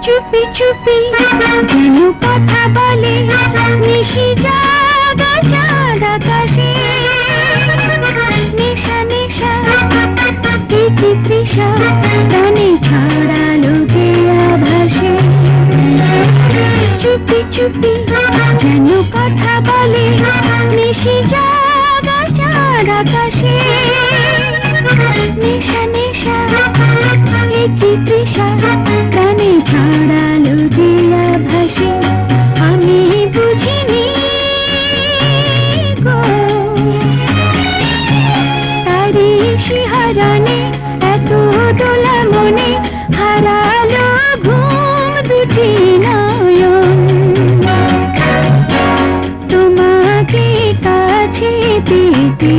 চুপি চুপি যেন কথা বলে নিশি জাগা চাঁদ আকাশে। নেশা নেশা কি তৃষা প্রাণে ছড়ালো যে আভাসে। চুপি চুপি যেন কথা বলে নিশি জাগা চাঁদ আকাশে। নেশা নেশা কি তৃষা প্রাণে ছড়ালো যে আভাসে। আমি বুঝিনি গো তারি শিহরণে এত দোলা মনে হারালো ঘুম দুটি নয়ন। তোমাকে কাছে পেতে